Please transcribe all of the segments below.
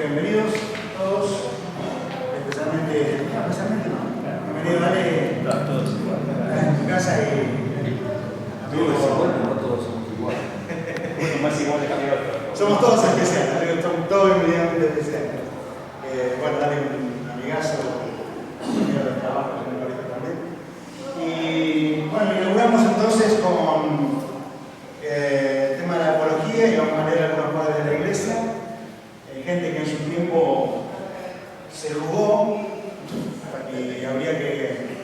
bienvenidos todos, especialmente no, bienvenido Ale, en tu casa y amigos. No todos somos iguales. Uno más igual que el otro. Somos todos especiales, somos todos inmediatamente especiales. Bueno, dale un amigazo, compañero de trabajo, que me parece también. Y bueno, inauguramos entonces con el tema de la apología y vamos a leer algunos padres de la iglesia. Gente que en su tiempo se jugó y habría que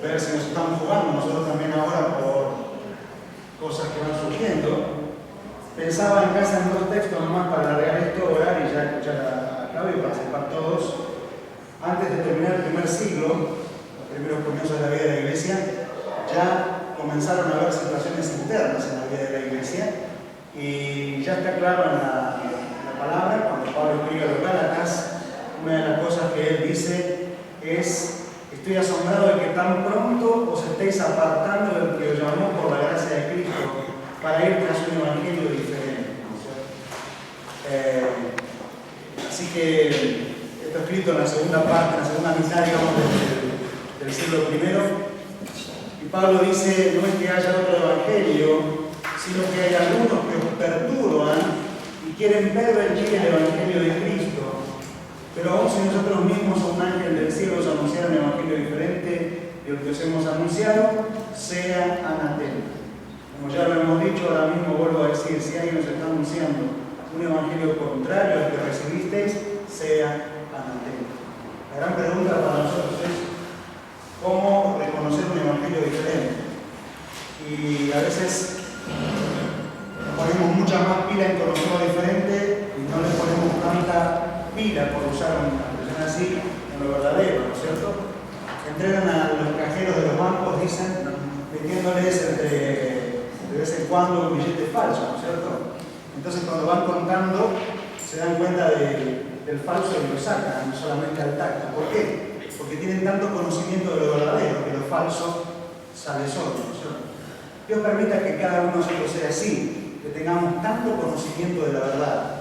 ver si nos estamos jugando nosotros también ahora por cosas que van surgiendo. Pensaba en casa en dos textos nomás para alargar esto, orar y ya escuchar a Claudio y participar todos. Antes de terminar el primer siglo, los primeros comienzos de la vida de la iglesia, ya comenzaron a haber situaciones internas en la vida de la iglesia y ya está claro en la palabra, cuando Pablo escribe a los Gálatas, una de las cosas que él dice es: estoy asombrado de que tan pronto os estéis apartando del que os llamó por la gracia de Cristo para ir tras un evangelio diferente. Así que esto escrito en la segunda parte, en la segunda mitad, digamos, del siglo I, y Pablo dice: no es que haya otro evangelio, sino que hay algunos que os perturban y quieren pervertir el evangelio de Cristo. Pero aún si nosotros mismos a un ángel del cielo os anunciara un evangelio diferente de lo que os hemos anunciado, sea anatema. Como ya lo hemos dicho, ahora mismo vuelvo a decir: si alguien os está anunciando un evangelio contrario al que recibisteis, sea anatema. La gran pregunta para nosotros es: ¿cómo reconocer un evangelio diferente? Y a veces ponemos mucha más pila en conocer lo diferente y no le ponemos tanta pila, por usar una expresión así, en lo verdadero, ¿no es cierto? Entregan a los cajeros de los bancos, dicen, metiéndoles de vez en cuando un billete falso, ¿no es cierto? Entonces cuando van contando se dan cuenta del falso y lo sacan, no solamente al tacto. ¿Por qué? Porque tienen tanto conocimiento de lo verdadero que lo falso sale solo, ¿no es cierto? Dios permita que cada uno de nosotros sea así, que tengamos tanto conocimiento de la verdad,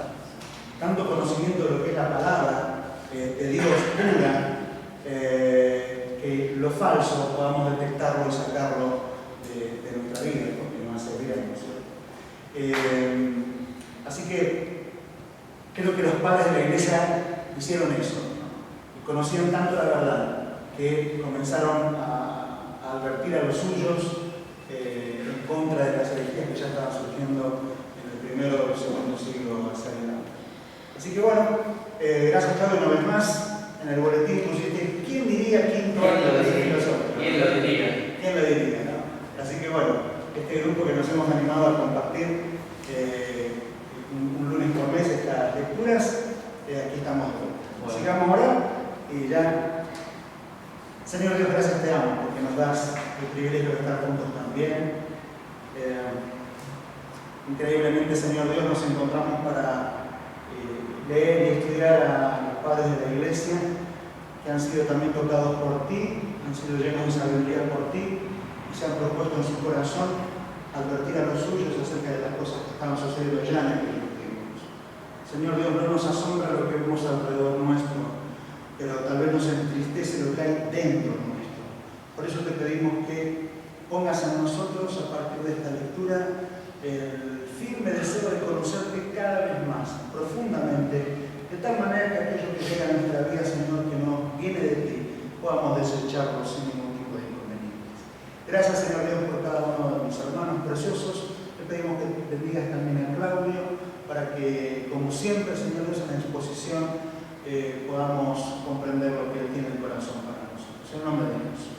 tanto conocimiento de lo que es la palabra de Dios pura, que lo falso podamos detectarlo y sacarlo de nuestra vida, porque no hace bien, ¿no es cierto? Así que creo que los padres de la iglesia hicieron eso, ¿no? Y conocían tanto la verdad que comenzaron a advertir a los suyos en contra de las herejías que ya estaban surgiendo en el primero o segundo siglo hacia adelante. Así que bueno, gracias Claudio una vez más. En el boletín pusiste: ¿quién diría quinto año de filosofía? ¿Quién lo diría? ¿Quién lo diría, no? Así que bueno, este grupo que nos hemos animado a compartir un lunes por mes estas lecturas, aquí estamos todos. Bueno. Sigamos ahora y ya. Señor Dios, gracias te amo porque nos das el privilegio de estar juntos también. Increíblemente, Señor Dios, nos encontramos para leer y estudiar a los padres de la iglesia que han sido también tocados por ti, han sido llenos de sabiduría por ti y se han propuesto en su corazón advertir a los suyos acerca de las cosas que están sucediendo ya en aquellos tiempos. Señor Dios, no nos asombra lo que vemos alrededor nuestro, pero tal vez nos entristece lo que hay dentro nuestro. Por eso te pedimos que pongas en nosotros, a partir de esta lectura, el firme deseo de conocerte cada vez más, profundamente, de tal manera que aquello que llega a nuestra vida, Señor, que no viene de ti, podamos desecharlo sin ningún tipo de inconvenientes. Gracias, Señor Dios, por cada uno de mis hermanos preciosos. Te pedimos que bendigas también a Claudio, para que, como siempre, Señor Dios, en la exposición podamos comprender lo que Él tiene en el corazón para nosotros. En nombre de Jesús.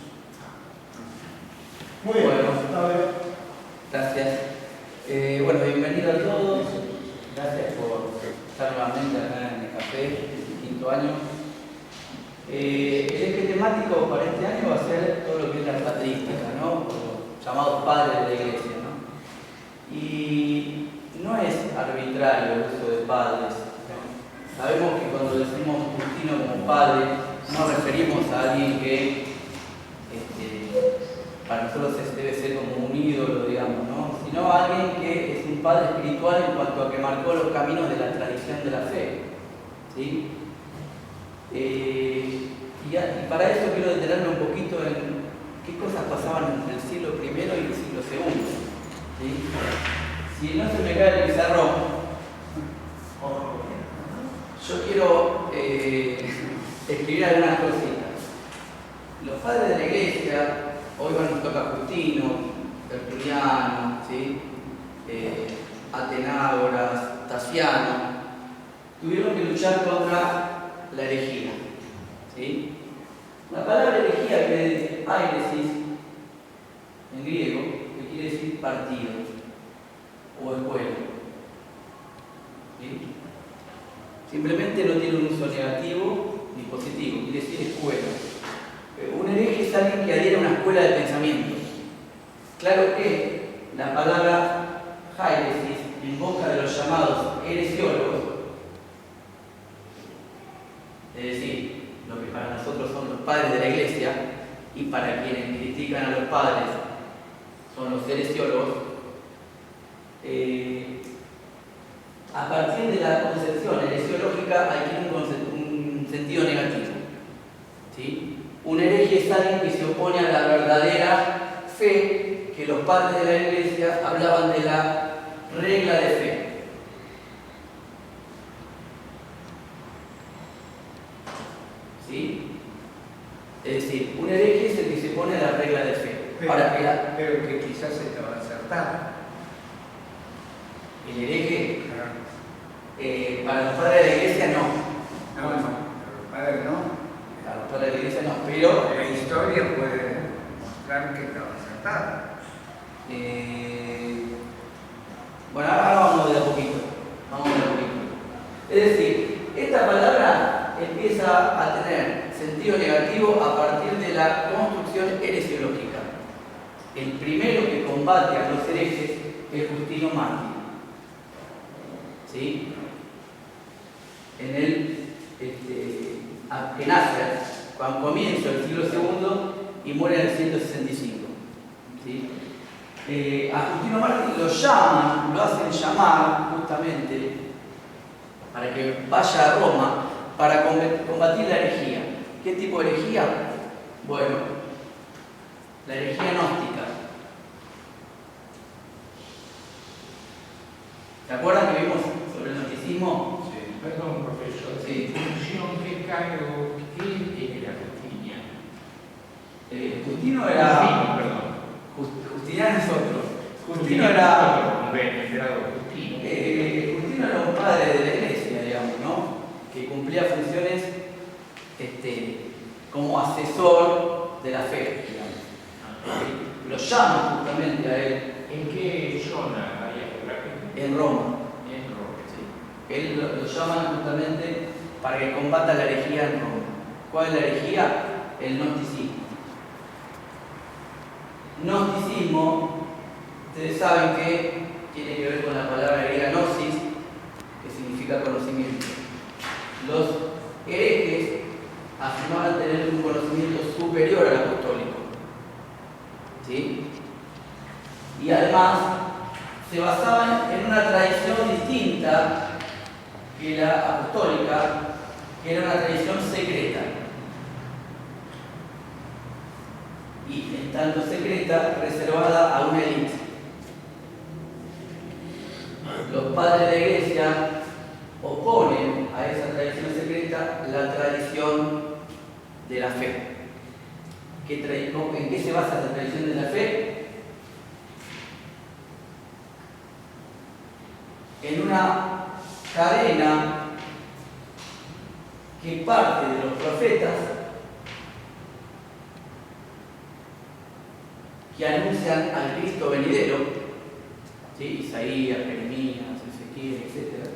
Muy bien, Claudio. Gracias. Bueno, bienvenido a todos. Gracias por estar nuevamente acá en el café, el quinto año. El eje temático para este año va a ser todo lo que es la patrística, ¿no? Los llamados padres de la iglesia, ¿no? Y no es arbitrario el uso de padres, ¿no? Sabemos que cuando decimos Justino como padre, no nos referimos a alguien que para nosotros debe ser como un ídolo, digamos, ¿no? Sino a alguien que es un padre espiritual en cuanto a que marcó los caminos de la tradición de la fe. ¿sí? Y para eso quiero detenerme un poquito en qué cosas pasaban entre el siglo I y el siglo II. ¿Sí? Si no se me cae el pizarrón, yo quiero escribir algunas cositas. Los padres de la iglesia, hoy nos toca Justino, Tertuliano, ¿sí? Atenágoras, Tasiano, tuvieron que luchar contra la herejía. ¿Sí? La palabra herejía quiere decir airesis en griego, que quiere decir partido o escuela. ¿Sí? Simplemente no tiene un uso negativo ni positivo, quiere decir escuela. Un hereje es alguien que adhiere a una escuela de pensamiento. Claro que la palabra heiresis en boca de los llamados heresiólogos, es decir, lo que para nosotros son los padres de la iglesia, y para quienes critican a los padres son los heresiólogos, a partir de la concepción heresiológica hay un sentido negativo. ¿Sí? Un hereje es alguien que se opone a la verdadera fe que los padres de la iglesia hablaban de la regla de fe. ¿Sí? Es decir, un hereje es el que se opone a la regla de fe. Pero que quizás estaba acertado. El hereje, para los padres de la iglesia no. No, para los padres no. Para los padres de la iglesia no, pero La historia puede mostrar que estaba acertado. Bueno, ahora vamos de a poquito. Es decir, esta palabra empieza a tener sentido negativo a partir de la construcción heresiológica. El primero que combate a los herejes es Justino Mártir. ¿Sí? Que nace cuando comienza el siglo II y muere en el 165. ¿Sí? A Justino Mártir lo hacen llamar justamente para que vaya a Roma para combatir la herejía. ¿Qué tipo de herejía? Bueno, la herejía gnóstica. ¿Se acuerdan que vimos sobre el gnosticismo? Sí, perdón, profesor. Sí. Función que cargo, ¿qué era Justinia? Justino era. Justino, perdón. Justiniano es otro. Justino era un emperador Justino. Justino era un padre de la iglesia, digamos, ¿no? Que cumplía funciones como asesor de la fe, digamos. Lo llaman justamente a él. ¿En qué zona había geográfica? En Roma. En Roma. Sí. Él lo llaman justamente para que combata la herejía en Roma. ¿Cuál es la herejía? El gnosticismo. Gnosticismo, ustedes saben que tiene que ver con la palabra griega gnosis, que significa conocimiento. Los herejes afirmaban tener un conocimiento superior al apostólico. ¿Sí? Y además se basaban en una tradición distinta que la apostólica, que era una tradición secreta. Y en tanto secreta, reservada a una élite. Los padres de la iglesia oponen a esa tradición secreta la tradición de la fe. ¿En qué se basa la tradición de la fe? En una cadena que parte de los profetas que anuncian al Cristo venidero, ¿sí? Isaías, Jeremías, Ezequiel, etc.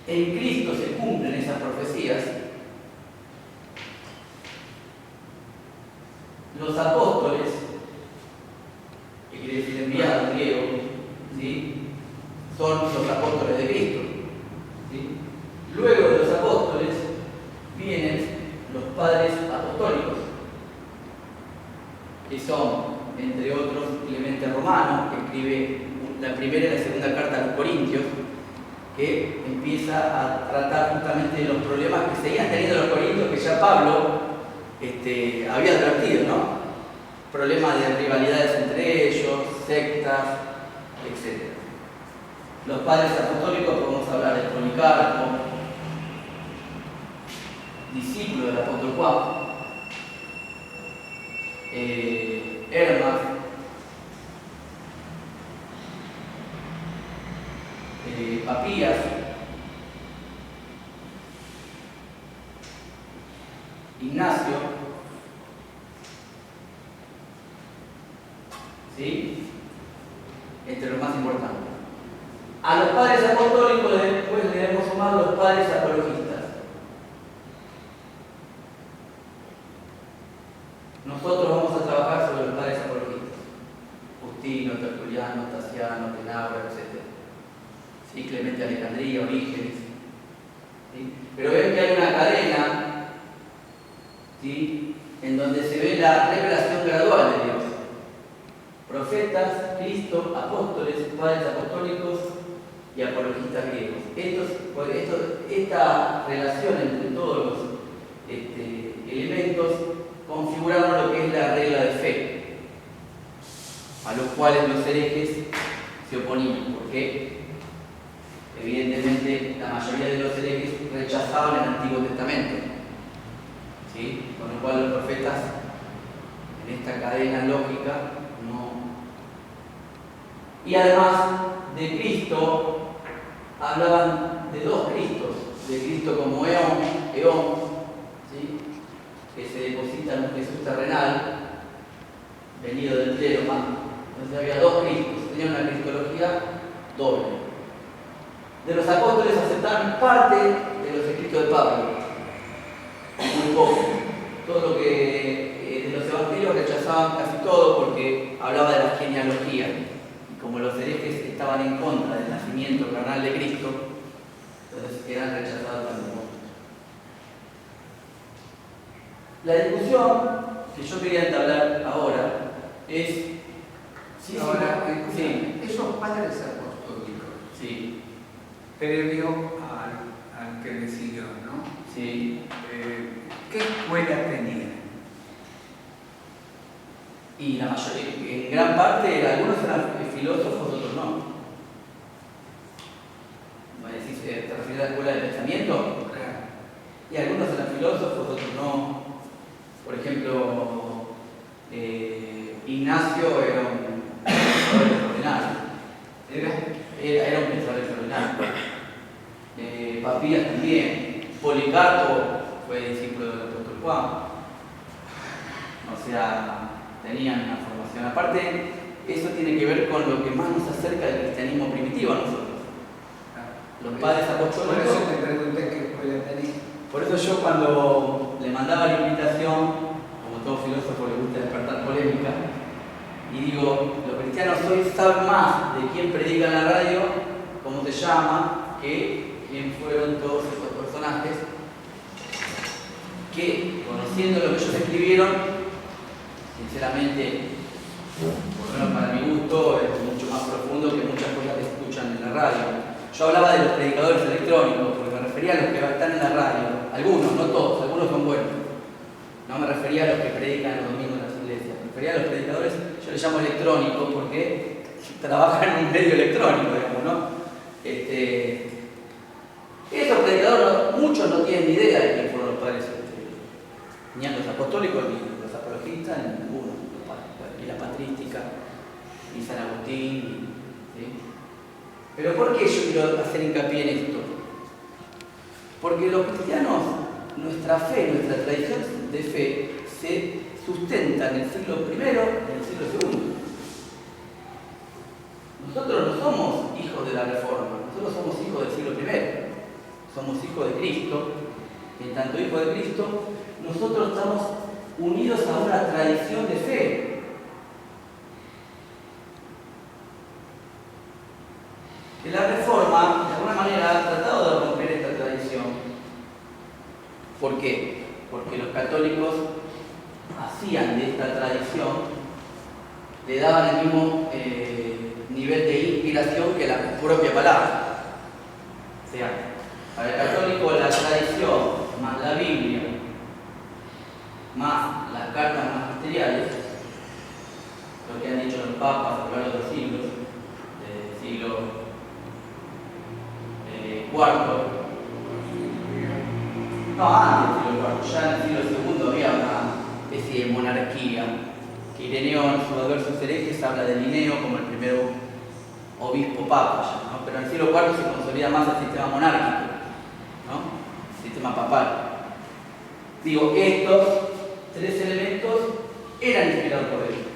En Cristo se cumplen esas profecías. Los apóstoles, que quiere decir enviados en griego, ¿sí? Son los apóstoles de Cristo. ¿Sí? Luego de los apóstoles vienen los padres apostólicos, que son, entre otros, Clemente Romano, que escribe la primera y la segunda carta a los Corintios, que empieza a tratar justamente de los problemas que seguían teniendo los Corintios, que ya Pablo había advertido, ¿no? Problemas de rivalidades entre ellos, sectas, etc. Los padres apostólicos, podemos hablar de Policarpo, discípulo del apóstol Juan, Hermas, Papías, Ignacio, ¿sí? Entre los más importantes. A los padres apostólicos después le debemos sumar los padres apologistas. Nosotros vamos a trabajar sobre los padres apologistas: Justino, Tertuliano, Tasiano, Tenabra, etc. ¿Sí? Clemente de Alejandría, Orígenes. ¿Sí? Pero ven que hay una cadena, ¿sí?, en donde se ve la revelación gradual de Dios. Profetas, Cristo, apóstoles, padres apostólicos y apologistas griegos. Esta relación entre todos los elementos configuraron lo que es la regla de fe, a los cuales los herejes se oponían, porque evidentemente la mayoría de los herejes rechazaban el Antiguo Testamento, ¿sí? Con lo cual los profetas en esta cadena lógica no. Y además de Cristo hablaban de dos Cristos: de Cristo como Eón, ¿sí?, que se deposita en un Jesús terrenal venido del cielo. Entonces había dos Cristos, tenían una cristología doble. De los apóstoles aceptaron parte de los escritos de Pablo, muy poco. Todo lo que de los evangelios rechazaban casi todo, porque hablaba de la genealogía. Y como los herejes estaban en contra del nacimiento carnal de Cristo, entonces eran rechazados también. La discusión que yo quería entablar ahora es esos padres apostólicos, sí, previo al que le siguió, ¿no? Sí. ¿Qué escuela tenían? Y la mayoría, en gran parte, algunos eran filósofos, otros no. ¿Te refieres a la escuela de pensamiento? Claro. Y algunos eran filósofos, otros no. Por ejemplo, Ignacio era un pensador extraordinario. Era un pensador extraordinario. Papías también. Policarpo fue discípulo del apóstol Juan. O sea, tenían una formación. Aparte, eso tiene que ver con lo que más nos acerca del cristianismo primitivo a nosotros. Los padres apostólicos. Por eso te pregunté qué escuela tenían. Por eso yo, cuando le mandaba la invitación, como todo filósofo le gusta despertar polémica, y digo, los cristianos hoy saben más de quién predica en la radio, cómo se llama, que quién fueron todos estos personajes, que, conociendo lo que ellos escribieron, sinceramente, por lo menos para mi gusto, es mucho más profundo que muchas cosas que se escuchan en la radio. Yo hablaba de los predicadores electrónicos, porque me refería a los que están en la radio, algunos, no todos, algunos son buenos. No me refería a los que predican los domingos en las iglesias, me refería a los predicadores, yo les llamo electrónicos porque trabajan en un medio electrónico, digamos, ¿no? Esos predicadores, muchos no tienen ni idea de quién fueron los padres, ni los apostólicos, ni los apologistas, ni ninguno, ni la patrística, ni San Agustín, ¿sí? Pero ¿por qué yo quiero hacer hincapié en esto? Porque los cristianos, nuestra fe, nuestra tradición de fe, se sustenta en el siglo I y en el siglo II. Nosotros no somos hijos de la Reforma, nosotros somos hijos del siglo I. Somos hijos de Cristo, y en tanto hijos de Cristo, nosotros estamos unidos a una tradición de fe. Que la Reforma, de alguna manera, ha tratado de romper esta tradición. ¿Por qué? Porque los católicos hacían de esta tradición, le daban el mismo propia palabra. O sea, para el católico la tradición más la Biblia, más las cartas magisteriales, lo que han dicho los papas a lo largo de los siglos, del siglo IV, no, antes del siglo IV, ya en el siglo II había una especie de monarquía, que Ireneo en sus Adversos Herejes habla de Linneo como el primer obispo papa, ya, ¿no? Pero en el siglo IV se consolida más el sistema monárquico, ¿no? El sistema papal. Digo, estos tres elementos eran inspirados por Dios,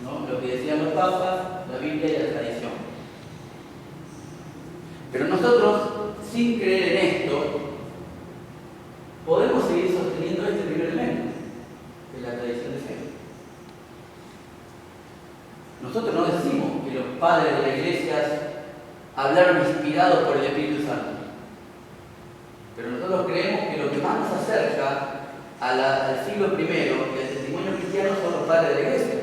¿no? Lo que decían los papas, la Biblia y la tradición. Pero nosotros, sin creer en esto, podemos seguir sosteniendo este primer elemento, que es la tradición de fe. Nosotros no decimos que los padres de la iglesia hablaron inspirados por el Espíritu Santo, pero nosotros creemos que lo que más nos acerca al siglo I y al testimonio cristiano son los padres de la iglesia.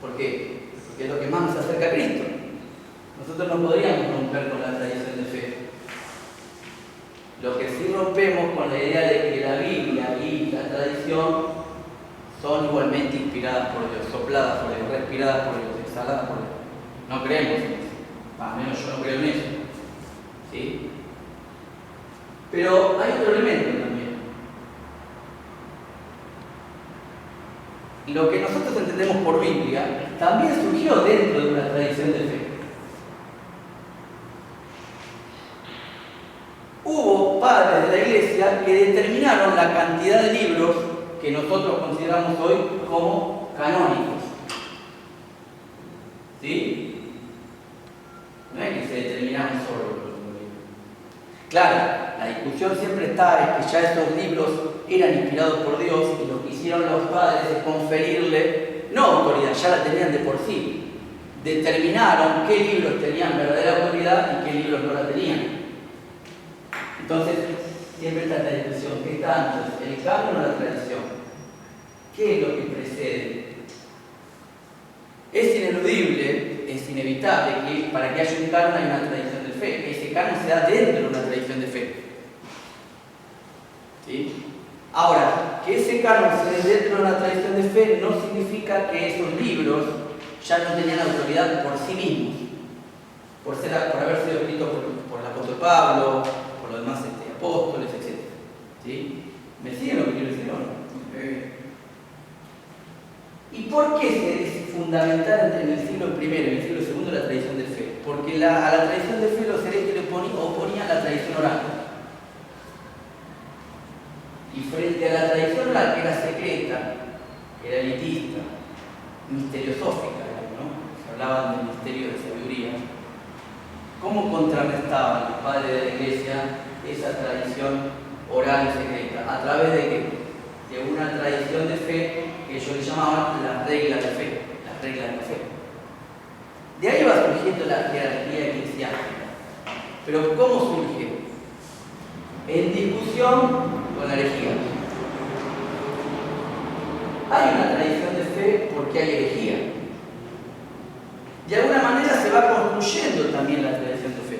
¿Por qué? Porque es lo que más nos acerca a Cristo. Nosotros no podríamos romper con la tradición de fe. Lo que sí rompemos con la idea de que la Biblia y la tradición son igualmente inspiradas por Dios, sopladas por Dios, respiradas por Dios, exhaladas por Dios. No creemos en eso. Al menos yo no creo en eso. ¿Sí? Pero hay otro elemento también. Lo que nosotros entendemos por Biblia también surgió dentro de una tradición de fe. Hubo padres de la iglesia que determinaron la cantidad de libros que nosotros consideramos hoy como canónicos. ¿Sí? No es que se determinaron solo los libros. Claro, la discusión siempre está es que ya estos libros eran inspirados por Dios y lo que hicieron los padres es conferirle, no autoridad, ya la tenían de por sí. Determinaron qué libros tenían verdadera autoridad y qué libros no la tenían. Entonces, siempre está la discusión, ¿qué está antes? ¿El canon o la tradición? ¿Qué es lo que precede? Es ineludible, es inevitable que para que haya un canon hay una tradición de fe, que ese canon se da dentro de una tradición de fe. ¿Sí? Ahora, que ese canon se dé dentro de una tradición de fe no significa que esos libros ya no tenían autoridad por sí mismos, por haber sido escritos por el apóstol Pablo, por los demás apóstoles, etc. ¿Sí? ¿Me siguen lo que quiero decir ahora? ¿Y por qué es fundamental en el siglo I y el siglo II la tradición de fe? Porque a la tradición de fe los herejes le oponían la tradición oral. Y frente a la tradición oral, que era secreta, que era elitista, misteriosófica, ¿no? Se hablaban del misterio de sabiduría. ¿Cómo contrarrestaban los padres de la iglesia esa tradición oral y secreta? ¿A través de qué? De una tradición de fe que ellos le llamaban las reglas de fe. Las reglas de fe. De ahí va surgiendo la jerarquía eclesiástica. Pero ¿cómo surge? En discusión con la herejía. Hay una tradición de fe porque hay herejía. De alguna manera se va construyendo también la tradición de fe.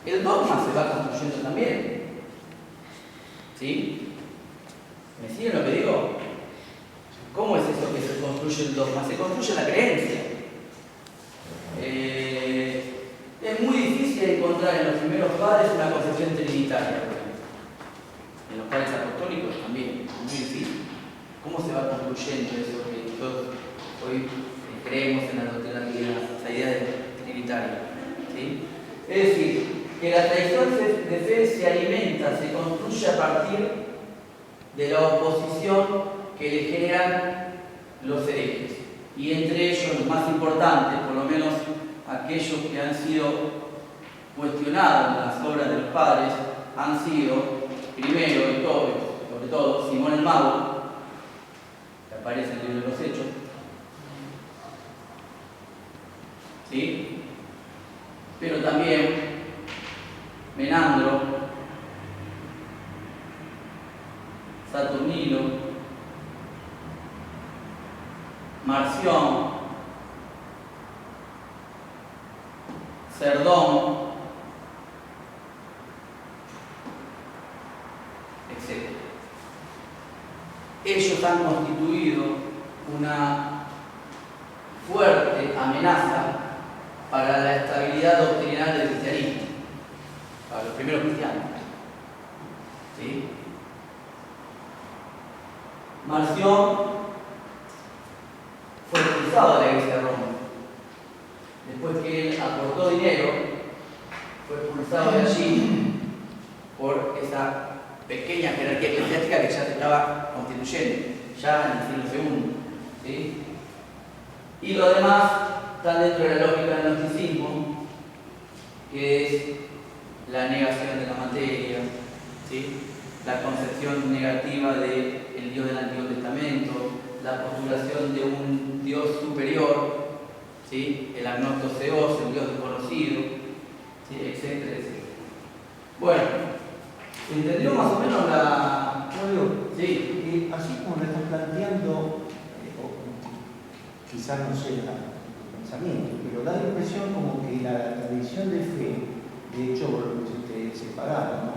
El dogma se va construyendo también. ¿Sí? ¿Me siguen lo que digo? ¿Cómo es eso que se construye el dogma? Se construye la creencia. Es muy difícil encontrar en los primeros padres una concepción trinitaria. En los padres apostólicos también, es muy difícil. ¿Cómo se va construyendo eso que nosotros hoy creemos en la doctrina griega, la idea de trinitaria? ¿Sí? Es decir, que la tradición de fe se alimenta, se construye a partir de la oposición que le generan los herejes. Y entre ellos, los más importantes, por lo menos aquellos que han sido cuestionados en las obras de los padres, han sido, primero y sobre todo, Simón el Mago, que aparece en el libro de los Hechos, ¿sí? Pero también Menandro, Saturnino, Marción, Cerdón, etc. Ellos han constituido una fuerte amenaza para la estabilidad doctrinal del cristianismo, para los primeros cristianos. ¿Sí? Marción fue expulsado de la Iglesia de Roma. Después que él aportó dinero, fue expulsado de allí por esa pequeña jerarquía eclesiástica que ya se estaba constituyendo, ya en el siglo II. ¿Sí? Y lo demás está dentro de la lógica del gnosticismo, que es la negación de la materia, ¿sí? La concepción negativa del Dios del Antiguo Testamento, la postulación de un Dios superior, ¿sí? El agnostoseos, el Dios desconocido, ¿sí? Etcétera, etcétera. Bueno, ¿entendió más o menos la...? No, digo, Sí. así como lo estás planteando, o quizás no sea el pensamiento, pero da la impresión como que la tradición de fe, de hecho, separada, ¿no?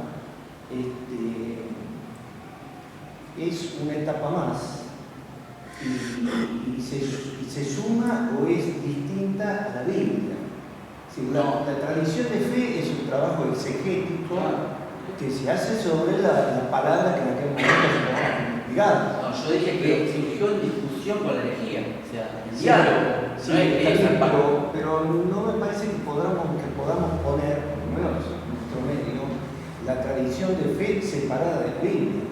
Es una etapa más y se suma o es distinta a la Biblia. Sí, la tradición de fe es un trabajo exegético que se hace sobre la palabra que en aquel momento se estaba inspirada. No, yo dije que surgió en discusión con la herejía, o sea, el diálogo. Sí, no es que está bien, es pero no me parece que podamos poner, por lo menos en nuestro medio, la tradición de fe separada de la Biblia,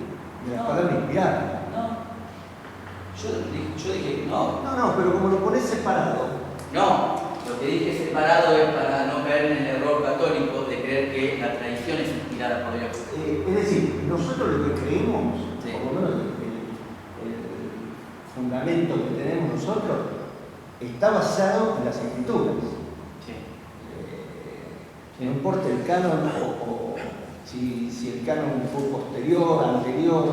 de la palabra inspirada. No. Yo dije no. No, pero como lo pones separado. No, lo que dije separado es para no caer en el error católico de creer que la tradición es inspirada por Dios. Es decir, nosotros lo que creemos, Sí. por lo menos el fundamento que tenemos nosotros, está basado en las escrituras. Sí. No importa el canon o si el canon fue posterior, anterior,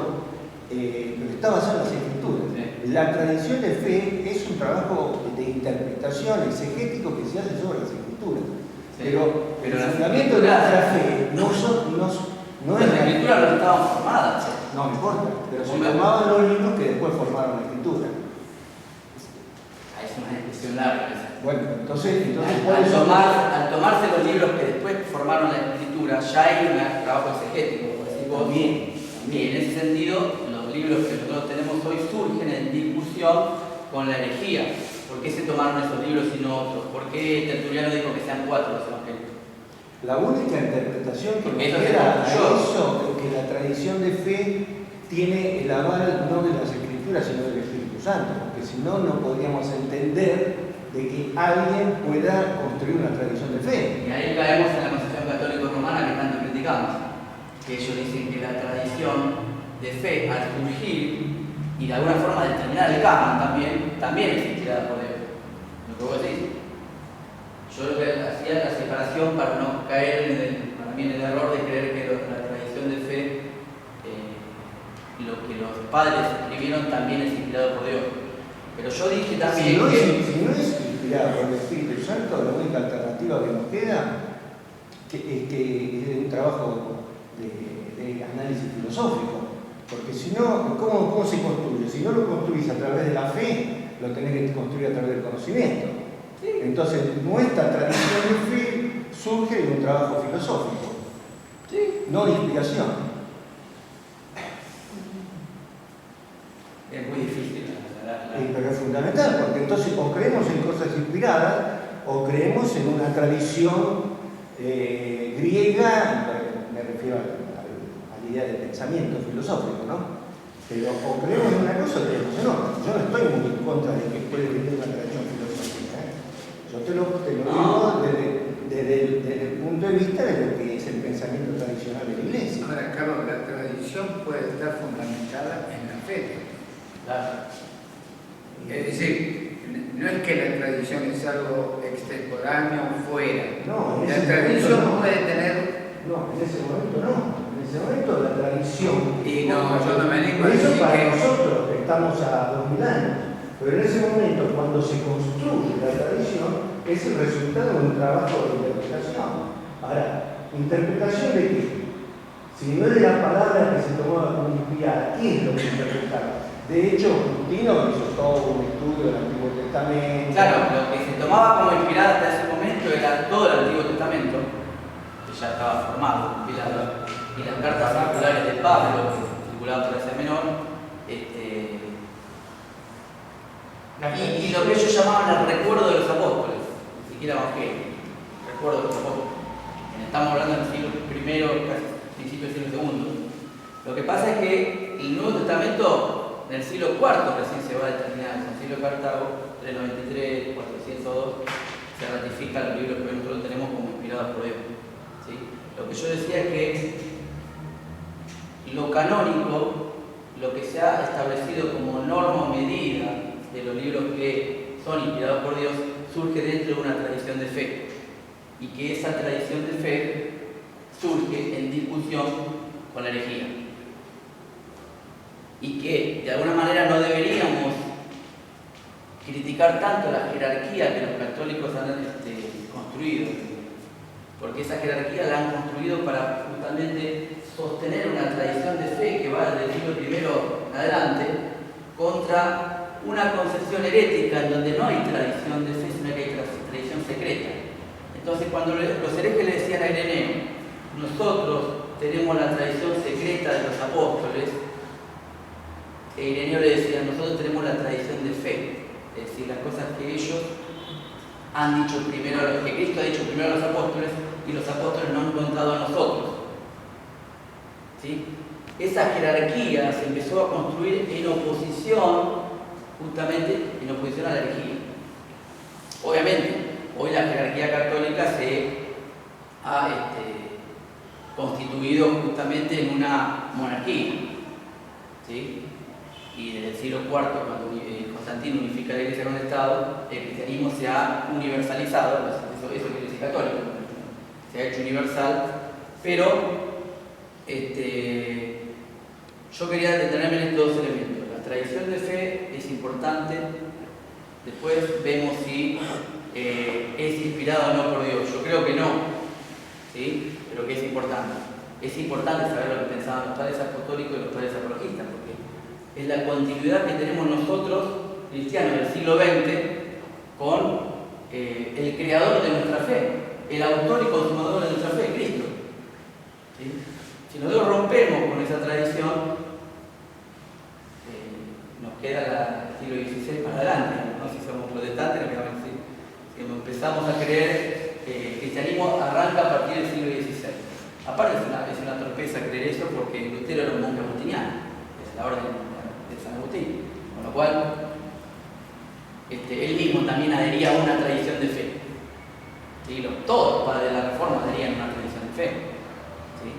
pero está basado en las escrituras. Sí. La tradición de fe es un trabajo de interpretación exegético que se hace sobre las escrituras. Sí. Pero el las fundamento de nuestra fe no es las escrituras no estaban formadas. No me importa, pero se Hombre. tomaban los libros que después formaron la escritura. Es una discusión larga. Bueno, entonces por Al eso... tomarse los libros que después formaron la escritura, ya hay un trabajo exegético, como decís vos. También. Y en ese sentido, los libros que nosotros tenemos hoy surgen en discusión con la herejía. ¿Por qué se tomaron esos libros y no otros? ¿Por qué Tertuliano dijo que sean 4 los evangelios? La única interpretación que nos Porque eso queda a se construyó. eso es que la tradición de fe tiene el aval no de las escrituras, sino del Espíritu Santo, porque si no, no podríamos entender de que alguien pueda construir una tradición de fe. Y ahí caemos en la concepción católico-romana que tanto criticamos. Que ellos dicen que la tradición de fe, al surgir y de alguna forma determinar el canon también es inspirada por Dios. Lo que vos decís. Yo lo que hacía la separación para no caer para mí en el error de creer que la tradición de fe, lo que los padres escribieron también es inspirado por Dios. Pero yo dije también Si no que... es inspirado por el Espíritu Santo, la única alternativa que nos queda es un trabajo de análisis filosófico. Porque si no, ¿cómo se construye? Si no lo construís a través de la fe, lo tenés que construir a través del conocimiento. Sí. Entonces, nuestra tradición de fe surge de un trabajo filosófico, Sí. no de inspiración. Es muy difícil. Pero es fundamental, porque entonces o creemos en cosas inspiradas o creemos en una tradición griega, me refiero a la idea de pensamiento filosófico, ¿no? Pero o creemos en una cosa o creemos en otra. Yo no estoy muy en contra de que puede venir una tradición filosófica. Yo te lo digo desde el punto de vista de lo que es el pensamiento tradicional de la Iglesia. Ahora, Carlos, la tradición puede estar fundamentada en la fe. Claro. Es decir, no es que la tradición es algo extemporáneo fuera. No, en La ese tradición momento no. puede tener... No, en ese momento no. En ese momento la tradición... Y no, yo no me animo a Eso decir para que... nosotros que estamos a 2000 años. Pero en ese momento, cuando se construye la tradición, es el resultado de un trabajo de interpretación. Ahora, ¿interpretación de qué? Si no es de la palabra que se tomaba como inspirada, ¿qué es lo que interpretaba? De hecho, Justino hizo todo un estudio del Antiguo Testamento. Claro, lo que se tomaba como inspirada hasta ese momento era todo el Antiguo Testamento, que ya estaba formado, compilado, y las cartas circulares de Pablo, que circulaban por Asia Menor, y lo que ellos llamaban el recuerdo de los apóstoles, ni siquiera evangelio, recuerdo de los apóstoles. Estamos hablando del siglo I, casi principio del siglo II. Lo que pasa es que el Nuevo Testamento en el siglo IV recién se va a determinar. En el siglo de Cartago, 393, 402, se ratifican los libros que hoy nosotros tenemos como inspirados por Dios. ¿Sí? Lo que yo decía es que lo canónico, lo que se ha establecido como norma o medida de los libros que son inspirados por Dios, surge dentro de una tradición de fe. Y que esa tradición de fe surge en discusión con la herejía. Y que de alguna manera no deberíamos criticar tanto la jerarquía que los católicos han construido, porque esa jerarquía la han construido para justamente sostener una tradición de fe que va desde el siglo I en adelante contra una concepción herética en donde no hay tradición de fe, sino que hay tradición secreta. Entonces, cuando los herejes le decían a Ireneo, nosotros tenemos la tradición secreta de los apóstoles, e Ireneo le decía, nosotros tenemos la tradición de fe, es decir, las cosas que ellos han dicho primero, que Cristo ha dicho primero a los apóstoles y los apóstoles nos han contado a nosotros. ¿Sí? Esa jerarquía se empezó a construir en oposición, justamente en oposición a la herejía. Obviamente, hoy la jerarquía católica se ha constituido justamente en una monarquía. ¿Sí? Y desde el siglo IV, cuando Constantino unifica la Iglesia con el Estado, el cristianismo se ha universalizado, eso quiere decir católico, se ha hecho universal, pero yo quería detenerme en estos dos elementos. La tradición de fe es importante, después vemos si es inspirado o no por Dios. Yo creo que no, ¿sí? Pero que es importante. Es importante saber lo que pensaban los padres apostólicos y los padres apologistas, porque es la continuidad que tenemos nosotros, cristianos del siglo XX, con el creador de nuestra fe, el autor y consumador de nuestra fe, Cristo. ¿Sí? Si nosotros rompemos con esa tradición, nos queda el siglo XVI para adelante, ¿no? Si somos protestantes, si empezamos a creer que el cristianismo arranca a partir del siglo XVI. Aparte es una torpeza creer eso porque Lutero era un monje agustiniano, es la orden de San Agustín, con lo cual él mismo también adhería a una tradición de fe. ¿Sí? Todos los padres de la Reforma adherían a una tradición de fe. ¿Sí?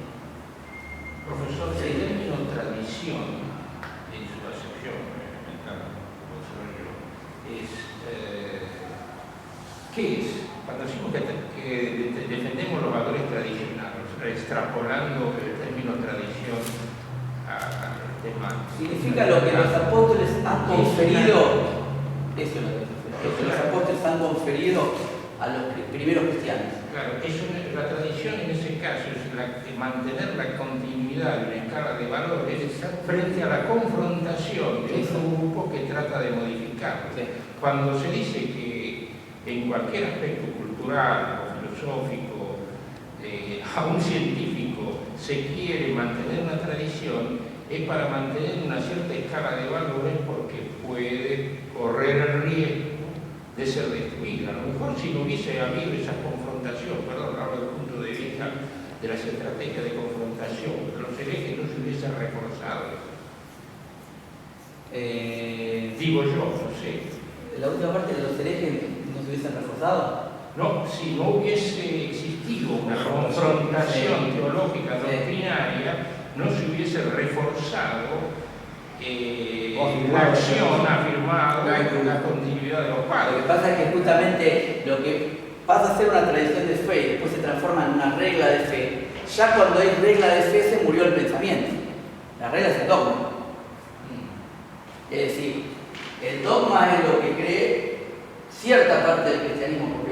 Profesor, Sí. el término tradición, en su acepción elemental, es ¿qué es? Cuando decimos que defendemos los valores tradicionales, extrapolando el término tradición al tema. Significa lo que los apóstoles han conferido, eso es lo que los apóstoles han conferido a los primeros cristianos. Claro, la tradición en ese caso es mantener la continuidad de una escala de valores frente a la confrontación de otro grupo que trata de modificarlo. Sí. Cuando se dice que en cualquier aspecto cultural o filosófico, aún científico, se quiere mantener una tradición, es para mantener una cierta escala de valores porque puede correr el riesgo de ser destruida. A lo mejor si no hubiese habido esa confrontación, perdón, hablo desde el punto de vista de las estrategias de confrontación, los herejes no se hubiesen reforzado. Digo yo, no sé. La última parte de los herejes no se hubiesen reforzado. No, si no hubiese existido una confrontación teológica doctrinaria, no se hubiese reforzado la acción afirmada con la continuidad de los Lo padres. que pasa es que justamente lo que pasa a ser una tradición de fe y después se transforma en una regla de fe, ya cuando hay regla de fe se murió el pensamiento. La regla es el dogma. Es decir, el dogma es lo que cree cierta parte del cristianismo.